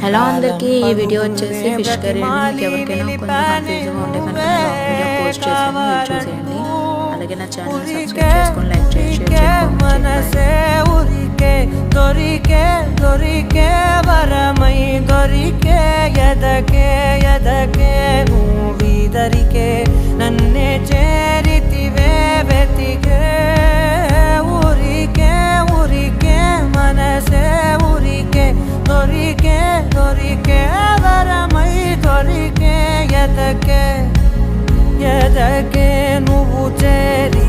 Hello అందరికీ, ఈ video వచ్చేసి ఫిష్ కర్రీ అండి. మీకు ఎవరికైనా కొంచెం కన్ఫ్యూజ్గా ఉంటే కనుక వీడియో పోస్ట్ చేసాను, మీరు చూసేయండి. అలాగే నా ఛానల్ సబ్స్క్రైబ్ చేసుకొని లైక్ చేయండి, షేర్ చేసుకోండి. నన్నే చేరితివే వెతికే ఊరికే ఊరికే మనసే ఊరికే దొరికే దొరికే వరమై దొరికే ఎదకే ఎదకే నువ్వు చేరి